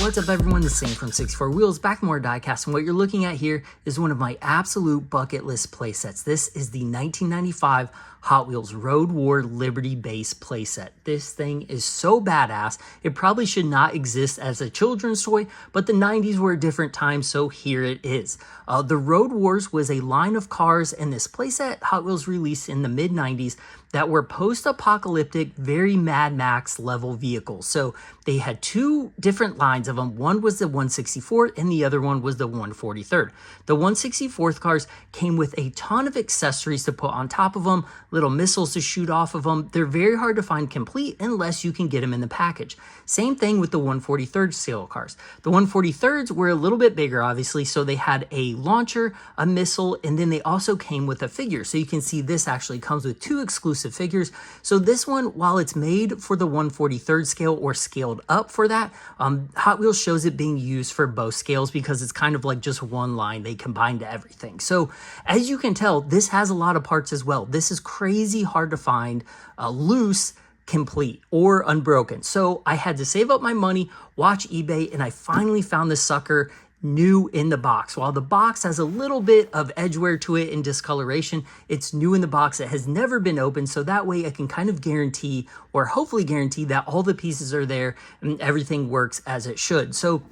What's up everyone, this is Sam from 64 Wheels, back more diecast, and what you're looking at here is one of my absolute bucket list playsets. This is the 1995 Hot Wheels Road War Liberty Base playset. This thing is so badass, it probably should not exist as a children's toy, but the 90s were a different time, so here it is. The Road Wars was a line of cars in this playset Hot Wheels released in the mid-90s that were post-apocalyptic, very Mad Max level vehicles. So they had two different lines of them. One was the 164th and the other one was the 143rd. The 164th cars came with a ton of accessories to put on top of them, little missiles to shoot off of them. They're very hard to find complete unless you can get them in the package. Same thing with the 143rd scale cars. The 143rds were a little bit bigger, obviously, so they had a launcher, a missile, and then they also came with a figure. So you can see this actually comes with two exclusive figures. So this one, while it's made for the 143rd scale or scaled up for that, Hot Wheels shows it being used for both scales because it's kind of like just one line. They combined everything. So as you can tell, this has a lot of parts as well. This is crazy hard to find loose, complete, or unbroken. So I had to save up my money, watch eBay, and I finally found this sucker new in the box. While the box has a little bit of edge wear to it and discoloration, it's new in the box. It has never been opened, so that way I can kind of guarantee, or hopefully guarantee, that all the pieces are there and everything works as it should. So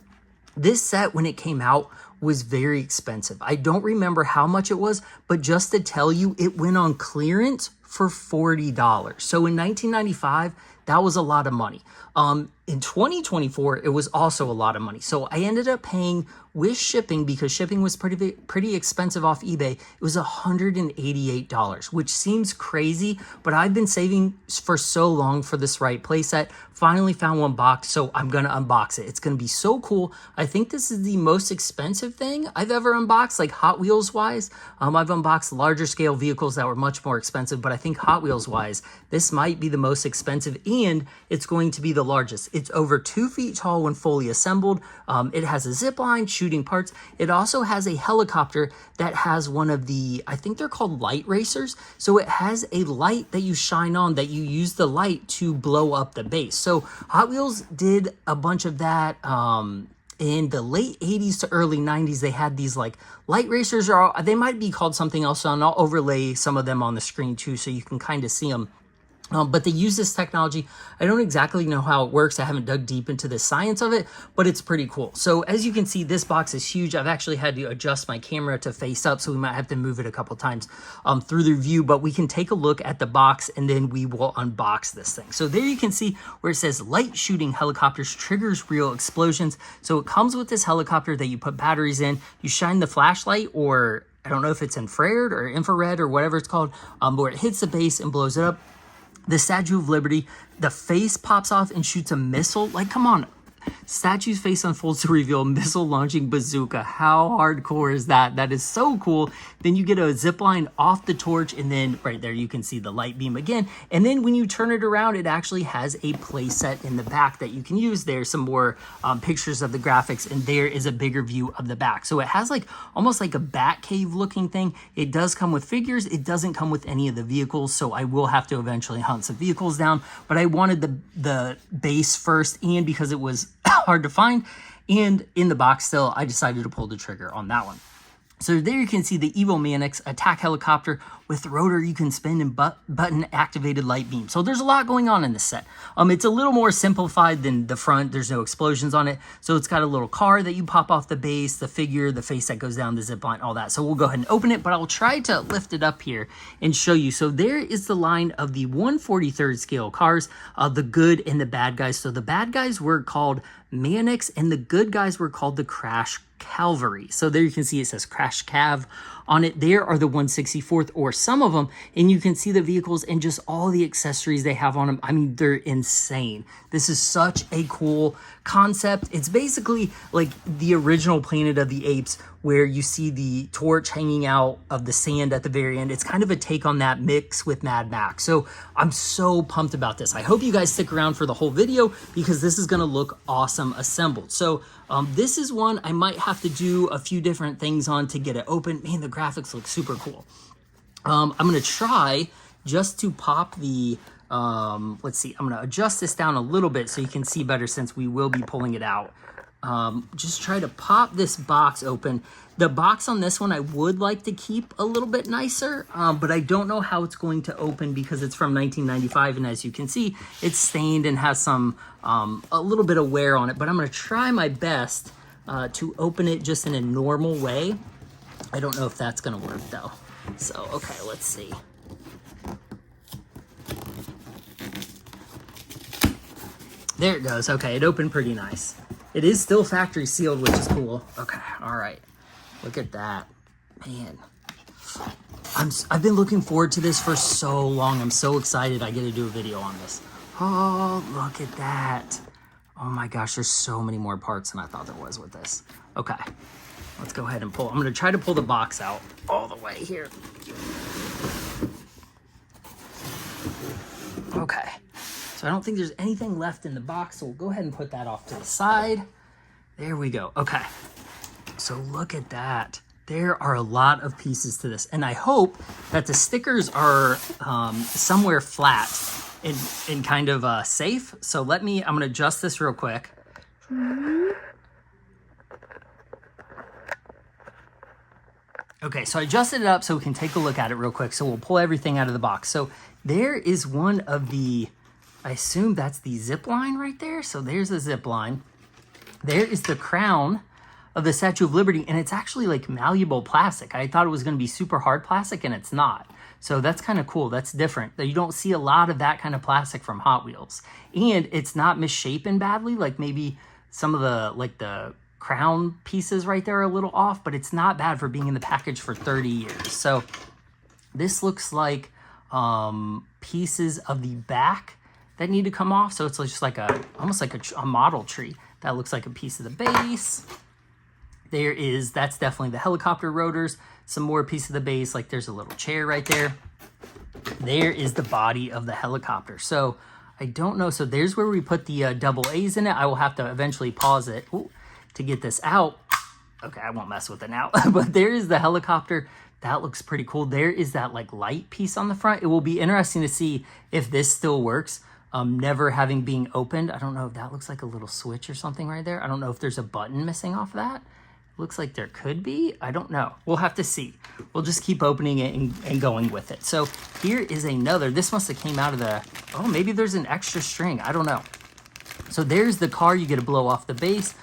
this set, when it came out, was very expensive. I don't remember how much it was, but just to tell you, it went on clearance for $40. So in 1995, that was a lot of money. In 2024, it was also a lot of money. So I ended up paying with shipping, because shipping was pretty expensive off eBay. It was $188, which seems crazy, but I've been saving for so long for this right playset. Finally found one box, so I'm gonna unbox it. It's gonna be so cool. I think this is the most expensive thing I've ever unboxed, like Hot Wheels wise. I've unboxed larger scale vehicles that were much more expensive, but I think Hot Wheels wise, this might be the most expensive, and it's going to be the largest. It's over 2 feet tall when fully assembled. It has a zip line, shooting parts. It also has a helicopter that has one of the, I think they're called light racers. So it has a light that you shine on, that you use the light to blow up the base. So Hot Wheels did a bunch of that in the late 80s to early 90s. They had these like light racers, or they might be called something else, and I'll overlay some of them on the screen too so you can kind of see them. But they use this technology. I don't exactly know how it works. I haven't dug deep into the science of it, but it's pretty cool. So as you can see, this box is huge. I've actually had to adjust my camera to face up, so we might have to move it a couple times through the review, but we can take a look at the box and then we will unbox this thing. So there you can see where it says light shooting helicopters triggers real explosions. So it comes with this helicopter that you put batteries in. You shine the flashlight, or I don't know if it's infrared or whatever it's called, where it hits the base and blows it up. The Statue of Liberty, the face pops off and shoots a missile. Like, come on. Statue's face unfolds to reveal missile launching bazooka. How hardcore is that? That is so cool. Then you get a zip line off the torch, and then right there you can see the light beam again. And then when you turn it around, it actually has a playset in the back that you can use. There's some more pictures of the graphics, and there is a bigger view of the back. So it has like almost like a bat cave looking thing. It does come with figures. It doesn't come with any of the vehicles, so I will have to eventually hunt some vehicles down. But I wanted the base first, and because it was hard to find and in the box still, I decided to pull the trigger on that one. So there you can see the Evo Manix attack helicopter with the rotor you can spin and button activated light beam. So there's a lot going on in this set. It's a little more simplified than the front. There's no explosions on it. So it's got a little car that you pop off the base, the figure, the face that goes down, the zip line, all that. So we'll go ahead and open it, but I'll try to lift it up here and show you. So there is the line of the 143rd scale cars, the good and the bad guys. So the bad guys were called Manix and the good guys were called the Crash Cavalry. So there you can see it says Crash Cav on it. There are the 164th, or some of them, and you can see the vehicles and just all the accessories they have on them. I mean, they're insane. This is such a cool concept. It's basically like the original Planet of the Apes, where you see the torch hanging out of the sand at the very end. It's kind of a take on that mix with Mad Max. So I'm so pumped about this. I hope you guys stick around for the whole video, because this is gonna look awesome assembled. So this is one I might have to do a few different things on to get it open. Man, the graphics look super cool. I'm gonna try just to pop the, let's see, I'm gonna adjust this down a little bit so you can see better, since we will be pulling it out. just try to pop this box open. The box on this one I would like to keep a little bit nicer, but I don't know how it's going to open because it's from 1995, and as you can see, it's stained and has some a little bit of wear on it, but I'm going to try my best to open it just in a normal way. I don't know if that's going to work though. So, okay, let's see. There it goes. Okay, it opened pretty nice. It is still factory sealed, which is cool. Okay, all right. Look at that. Man, I've been looking forward to this for so long. I'm so excited I get to do a video on this. Oh, look at that. Oh my gosh, there's so many more parts than I thought there was with this. Okay, let's go ahead and pull. I'm gonna try to pull the box out all the way here. Okay, so I don't think there's anything left in the box, so we'll go ahead and put that off to the side. There we go. Okay, so look at that. There are a lot of pieces to this, and I hope that the stickers are somewhere flat and kind of safe. So I'm gonna adjust this real quick. Okay, so I adjusted it up so we can take a look at it real quick. So we'll pull everything out of the box. So there is one of the, I assume that's the zip line right there. So there's the zip line. There is the crown of the Statue of Liberty, and it's actually like malleable plastic. I thought it was gonna be super hard plastic, and it's not. So that's kind of cool. That's different. You don't see a lot of that kind of plastic from Hot Wheels. And it's not misshapen badly, like maybe some of the crown pieces right there are a little off, but it's not bad for being in the package for 30 years. So this looks like pieces of the back that need to come off. So it's just like almost like a model tree. That looks like a piece of the base. That's definitely the helicopter rotors. Some more piece of the base, like there's a little chair right there. There is the body of the helicopter. So I don't know. So there's where we put the double A's in it. I will have to eventually pause it to get this out. Okay, I won't mess with it now. But there is the helicopter. That looks pretty cool. There is that like light piece on the front. It will be interesting to see if this still works. Never having being opened. I don't know if that looks like a little switch or something right there. I don't know if there's a button missing off that. Looks like there could be. I don't know. We'll have to see. We'll just keep opening it and going with it. So here is another. This must have came out of the, oh, maybe there's an extra string. I don't know. So there's the car. You get to blow off the base.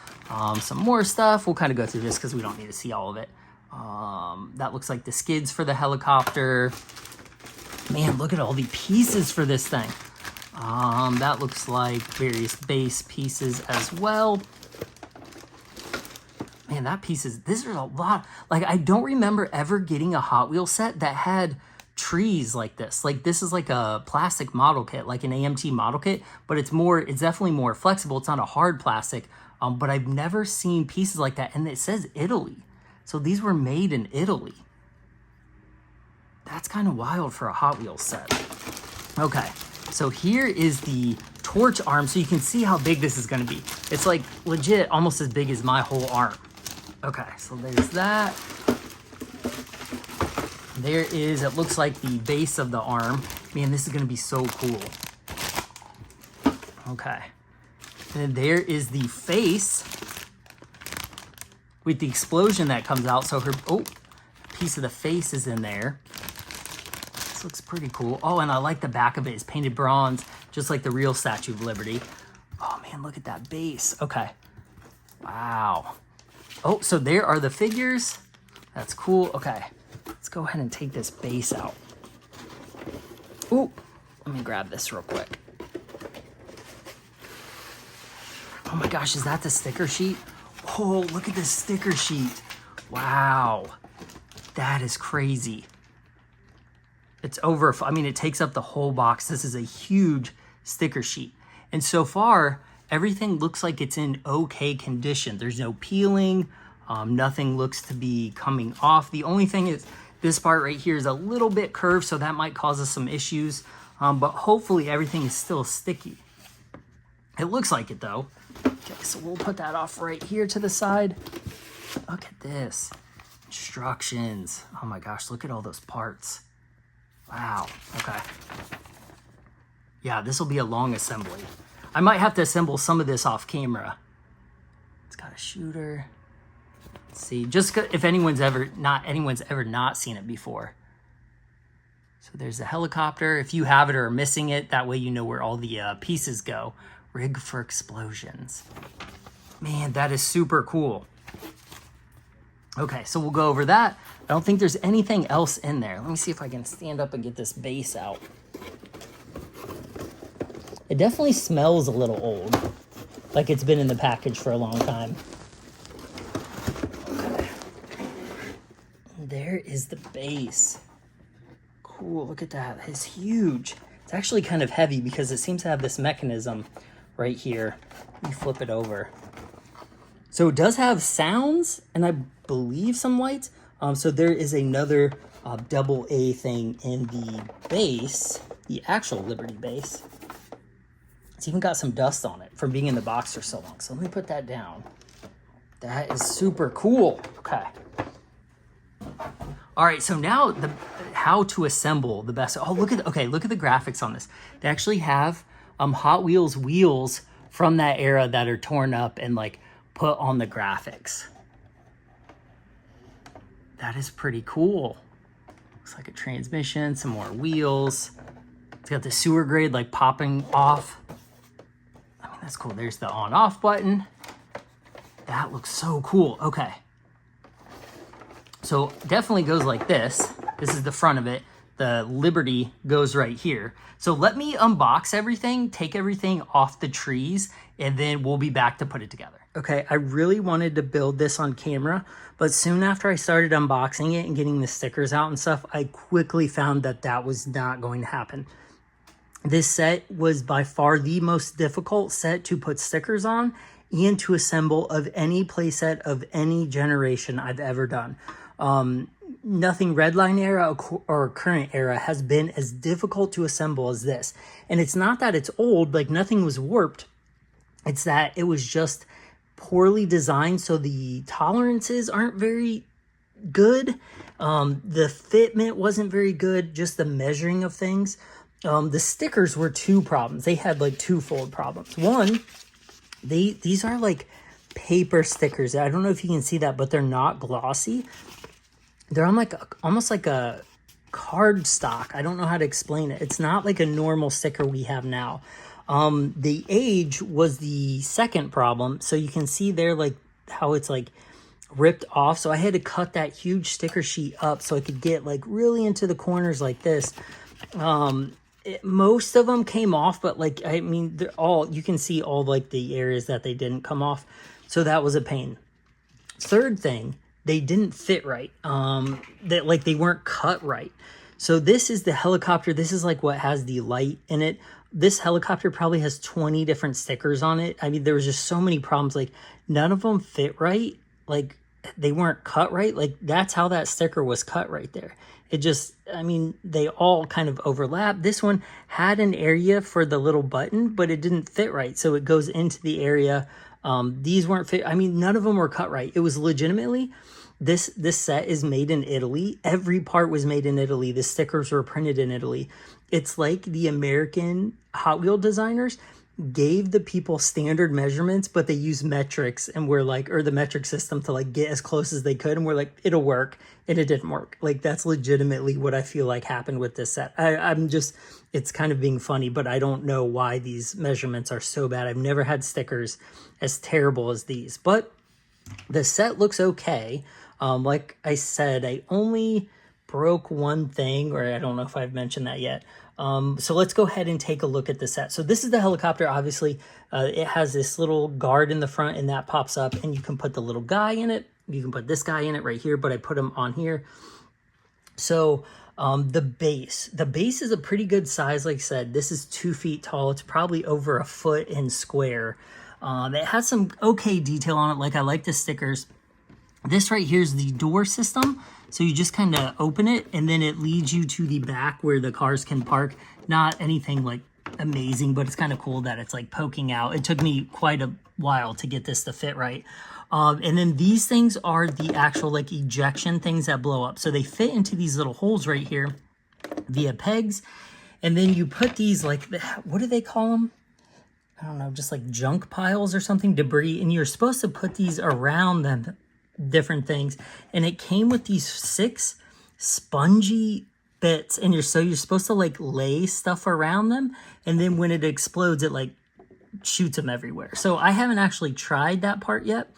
Some more stuff. We'll kind of go through this because we don't need to see all of it. That looks like the skids for the helicopter. Man, look at all the pieces for this thing. That looks like various base pieces as well. Man, this is a lot. Like, I don't remember ever getting a Hot Wheels set that had trees like this. Like, this is like a plastic model kit, like an AMT model kit, but it's definitely more flexible. It's not a hard plastic, but I've never seen pieces like that. And it says Italy. So these were made in Italy. That's kind of wild for a Hot Wheels set. Okay, so here is the torch arm. So you can see how big this is going to be. It's like legit almost as big as my whole arm. Okay, so there's that. There is, it looks like the base of the arm. Man, this is going to be so cool. Okay. And then there is the face with the explosion that comes out. So piece of the face is in there. This looks pretty cool. Oh, and I like the back of it. It's painted bronze, just like the real Statue of Liberty. Oh man, look at that base. Okay. Wow. Oh, so there are the figures. That's cool. Okay, let's go ahead and take this base out. Ooh, let me grab this real quick. Oh my gosh, is that the sticker sheet? Oh, look at this sticker sheet. Wow, that is crazy. It's over, I mean, it takes up the whole box. This is a huge sticker sheet. And so far, everything looks like it's in okay condition. There's no peeling. Nothing looks to be coming off. The only thing is this part right here is a little bit curved, so that might cause us some issues. But hopefully everything is still sticky. It looks like it though. Okay, so we'll put that off right here to the side. Look at this. Instructions. Oh my gosh, look at all those parts. Wow, okay. Yeah, this will be a long assembly. I might have to assemble some of this off camera. It's got a shooter. Let's see, just if anyone's ever not seen it before. So there's the helicopter. If you have it or are missing it, that way you know where all the pieces go. Rig for explosions. Man, that is super cool. Okay, so we'll go over that. I don't think there's anything else in there. Let me see if I can stand up and get this base out. It definitely smells a little old, like it's been in the package for a long time. Okay. There is the base. Cool, look at that. It's huge. It's actually kind of heavy because it seems to have this mechanism right here. Let me flip it over. So it does have sounds and I believe some lights. So there is another double A thing in the base, the actual Liberty base. It's even got some dust on it from being in the box for so long. So let me put that down. That is super cool. Okay. All right, so now how to assemble the best. Oh, look at the graphics on this. They actually have Hot Wheels wheels from that era that are torn up and like put on the graphics. That is pretty cool. Looks like a transmission, some more wheels. It's got the sewer grade like popping off. I mean, that's cool. There's the on-off button. That looks so cool. Okay. So definitely goes like this. This is the front of it. The Liberty goes right here. So let me unbox everything, take everything off the trees, and then we'll be back to put it together. Okay, I really wanted to build this on camera, but soon after I started unboxing it and getting the stickers out and stuff, I quickly found that that was not going to happen. This set was by far the most difficult set to put stickers on and to assemble of any playset of any generation I've ever done. Nothing Redline era or current era has been as difficult to assemble as this. And it's not that it's old, like nothing was warped. It's that it was just poorly designed, so the tolerances aren't very good. The fitment wasn't very good, just the measuring of things. The stickers were two problems. They had like twofold problems. One, these are like paper stickers. I don't know if you can see that, but they're not glossy. They're on like almost like a card stock. I don't know how to explain it. It's not like a normal sticker we have now. The age was the second problem. So you can see there like how it's like ripped off. So I had to cut that huge sticker sheet up so I could get like really into the corners like this. Most of them came off, but like, I mean, they're all, you can see all like the areas that they didn't come off. So that was a pain. Third thing, they didn't fit right. That like they weren't cut right. So this is the helicopter. This is like what has the light in it. This helicopter probably has 20 different stickers on it. I mean, there was just so many problems. Like none of them fit right. Like they weren't cut right. Like that's how that sticker was cut right there. It just, I mean, they all kind of overlap. This one had an area for the little button, but it didn't fit right. So it goes into the area. These weren't fit. I mean, none of them were cut right. It was legitimately, this set is made in Italy. Every part was made in Italy. The stickers were printed in Italy. It's like the American Hot Wheel designers gave the people standard measurements, but they used metrics and we're like, or the metric system to like get as close as they could. And we're like, it'll work. And it didn't work. Like that's legitimately what I feel like happened with this set. I'm just, it's kind of being funny, but I don't know why these measurements are so bad. I've never had stickers as terrible as these, but the set looks okay. Like I said, I only broke one thing, or I don't know if I've mentioned that yet. So let's go ahead and take a look at the set. So this is the helicopter. Obviously, it has this little guard in the front and that pops up and you can put the little guy in it. You can put this guy in it right here, but I put him on here. So the base is a pretty good size. Like I said, this is 2 feet tall. It's probably over a foot in square. It has some okay detail on it. Like I like the stickers. This right here is the door system. So you just kind of open it and then it leads you to the back where the cars can park. Not anything like amazing, but it's kind of cool that it's like poking out. It took me quite a while to get this to fit right. And then these things are the actual like ejection things that blow up. So they fit into these little holes right here via pegs. And then you put these like, what do they call them? I don't know, just like junk piles or something, debris, and you're supposed to put these around them, different things. And it came with these 6 spongy bits, and you're supposed to like lay stuff around them, and then when it explodes, it like shoots them everywhere. So I haven't actually tried that part yet.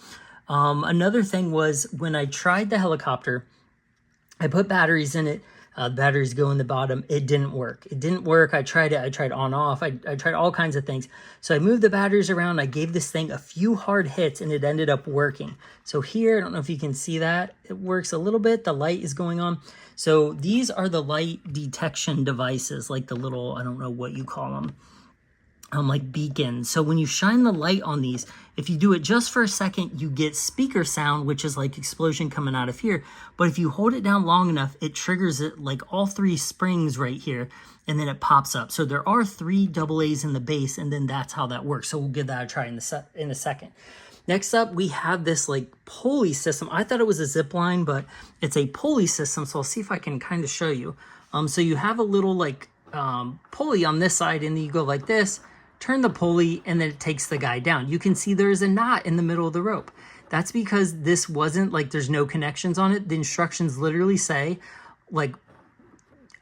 Another thing was when I tried the helicopter, I put batteries in it. Batteries go in the bottom. It didn't work. It didn't work. I tried it. I tried on off. I tried all kinds of things. So I moved the batteries around. I gave this thing a few hard hits and it ended up working. So here, I don't know if you can see that. It works a little bit. The light is going on. So these are the light detection devices, like the little, I don't know what you call them. Like beacons. So when you shine the light on these, if you do it just for a second, you get speaker sound, which is like explosion coming out of here. But if you hold it down long enough, it triggers it like all 3 springs right here, and then it pops up. So there are 3 AA's in the base, and then that's how that works. So we'll give that a try in a second. Next up, we have this like pulley system. I thought it was a zip line, but it's a pulley system. So I'll see if I can kind of show you. So you have a little like pulley on this side, and then you go like this, turn the pulley, and then it takes the guy down. You can see there's a knot in the middle of the rope. That's because this wasn't like, there's no connections on it. The instructions literally say like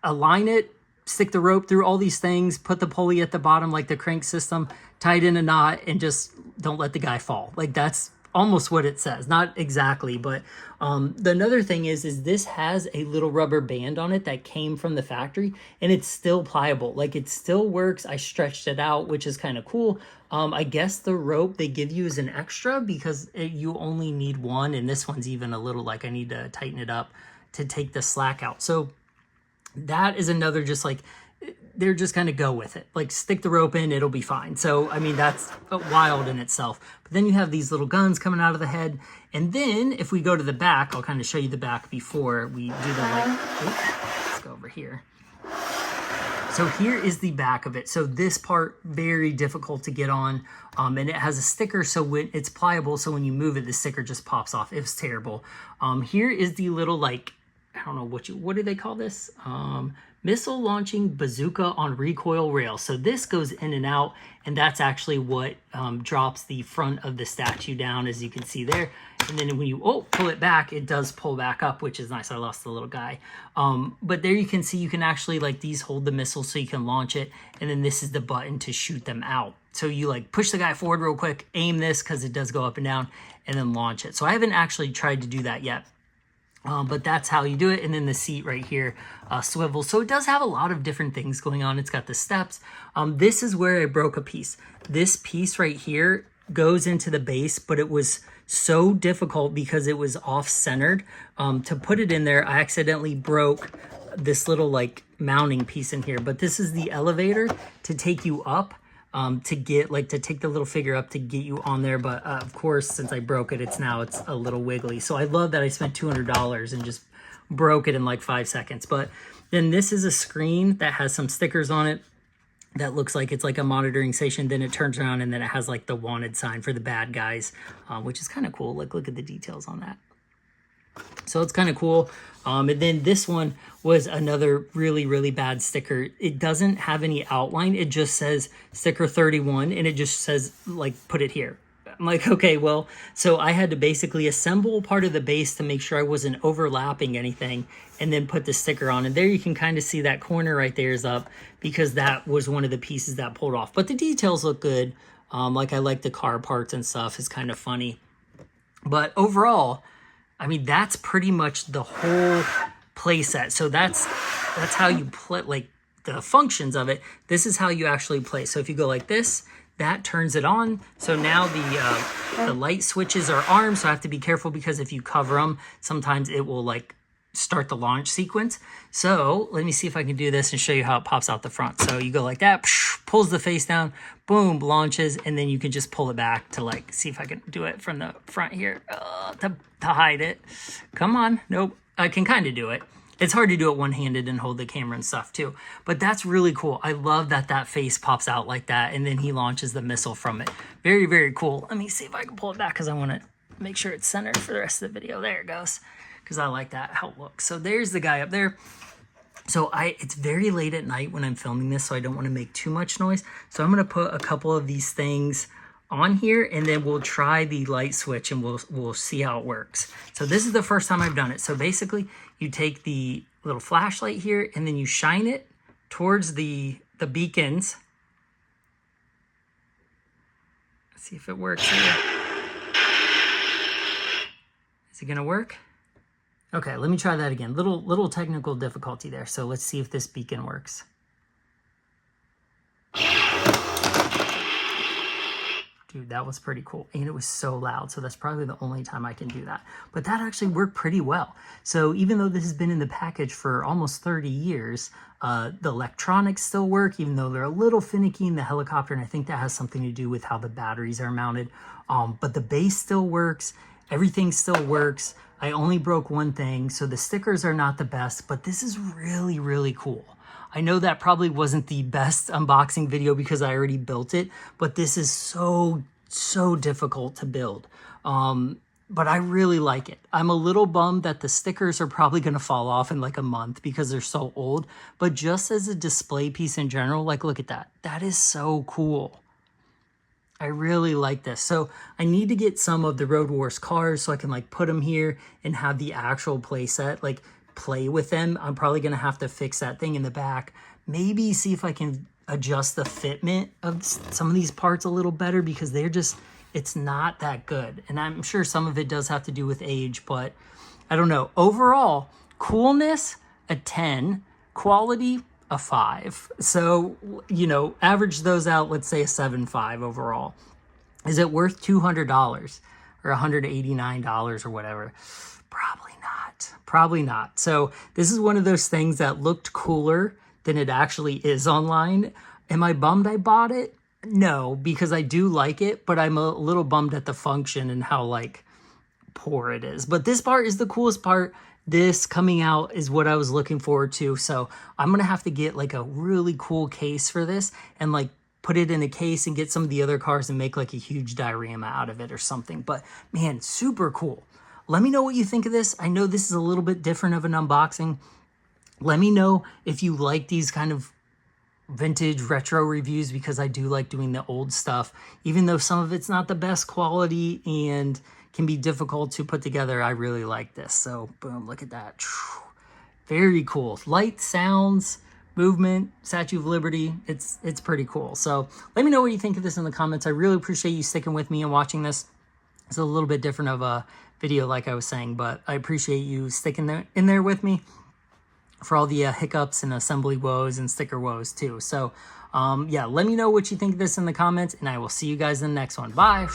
align it, stick the rope through all these things, put the pulley at the bottom like the crank system, tie it in a knot, and just don't let the guy fall. Like that's almost what it says. Not exactly, but another thing is this has a little rubber band on it that came from the factory, and it's still pliable. Like it still works. I stretched it out, which is kind of cool. I guess the rope they give you is an extra because you only need 1, and this one's even a little like I need to tighten it up to take the slack out. So that is another, just like they're just kind of go with it, like stick the rope in, it'll be fine. So I mean, that's wild in itself. But then you have these little guns coming out of the head, and then if we go to the back, I'll kind of show you the back before we do the like, oops, let's go over here. So here is the back of it. So this part, very difficult to get on, and it has a sticker, so when it's pliable, so when you move it, the sticker just pops off. It was terrible. Here is the little like, I don't know what do they call this? Missile launching bazooka on recoil rail. So this goes in and out, and that's actually what drops the front of the statue down, as you can see there. And then when you pull it back, it does pull back up, which is nice. I lost the little guy. But there you can see you can actually, like, these hold the missile so you can launch it, and then this is the button to shoot them out. So you like push the guy forward real quick, aim this because it does go up and down, and then launch it. So I haven't actually tried to do that yet. But that's how you do it. And then the seat right here swivels. So it does have a lot of different things going on. It's got the steps. This is where I broke a piece. This piece right here goes into the base, but it was so difficult because it was off-centered. To put it in there, I accidentally broke this little like mounting piece in here. But this is the elevator to take you up. To get like to take the little figure up to get you on there, but of course, since I broke it, it's a little wiggly. So I love that I spent $200 and just broke it in like 5 seconds. But then this is a screen that has some stickers on it that looks like it's like a monitoring station. Then it turns around and then it has like the wanted sign for the bad guys, which is kind of cool. Like look at the details on that. So it's kind of cool. And then this one was another really, really bad sticker. It doesn't have any outline. It just says sticker 31, and it just says, like, put it here. I'm like, okay, well, so I had to basically assemble part of the base to make sure I wasn't overlapping anything, and then put the sticker on. And there you can kind of see that corner right there is up because that was one of the pieces that pulled off. But the details look good. Like I like the car parts and stuff. It's kind of funny. But overall, I mean, that's pretty much the whole playset. So that's how you play, like the functions of it. This is how you actually play. So if you go like this, that turns it on. So now the light switches are armed. So I have to be careful because if you cover them, sometimes it will like start the launch sequence. So let me see if I can do this and show you how it pops out the front. So you go like that, pulls the face down, boom, launches, and then you can just pull it back to like, see if I can do it from the front here to hide it. Come on. Nope. I can kind of do it. It's hard to do it one-handed and hold the camera and stuff too. But that's really cool. I love that that face pops out like that, and then he launches the missile from it. Very, very cool. Let me see if I can pull it back because I want to make sure it's centered for the rest of the video. There it goes. Because I like that how it looks. So there's the guy up there. So it's very late at night when I'm filming this, so I don't want to make too much noise. So I'm going to put a couple of these things on here, and then we'll try the light switch and we'll see how it works. So this is the first time I've done it. So basically you take the little flashlight here and then you shine it towards the beacons. Let's see if it works here. Is it gonna work? Okay, let me try that again. Little technical difficulty there. So let's see if this beacon works. Dude, that was pretty cool. And it was so loud. So that's probably the only time I can do that. But that actually worked pretty well. So even though this has been in the package for almost 30 years, the electronics still work, even though they're a little finicky in the helicopter. And I think that has something to do with how the batteries are mounted. But the base still works. Everything still works. I only broke one thing. So the stickers are not the best, but this is really, really cool. I know that probably wasn't the best unboxing video because I already built it, but this is so difficult to build. But I really like it. I'm a little bummed that the stickers are probably going to fall off in like a month because they're so old, but just as a display piece in general, like look at that. That is so cool. I really like this. So I need to get some of the Road Wars cars so I can like put them here and have the actual playset, like play with them. I'm probably going to have to fix that thing in the back. Maybe see if I can adjust the fitment of some of these parts a little better because they're just, it's not that good. And I'm sure some of it does have to do with age, but I don't know. Overall, coolness, a 10, quality, a 5. So, you know, average those out, let's say a 7.5 overall. Is it worth $200 or $189 or whatever? Probably not. Probably not. So this is one of those things that looked cooler than it actually is online. Am I bummed I bought it? No, because I do like it, but I'm a little bummed at the function and how like poor it is. But this part is the coolest part. This coming out is what I was looking forward to. So I'm going to have to get like a really cool case for this and like put it in a case and get some of the other cars and make like a huge diorama out of it or something. But man, super cool. Let me know what you think of this. I know this is a little bit different of an unboxing. Let me know if you like these kind of vintage retro reviews because I do like doing the old stuff. Even though some of it's not the best quality and can be difficult to put together, I really like this. So boom, look at that. Very cool. Light, sounds, movement, Statue of Liberty. It's pretty cool. So let me know what you think of this in the comments. I really appreciate you sticking with me and watching this. It's a little bit different of a video like I was saying, but I appreciate you sticking in there with me for all the hiccups and assembly woes and sticker woes too. So yeah, let me know what you think of this in the comments, and I will see you guys in the next one. Bye.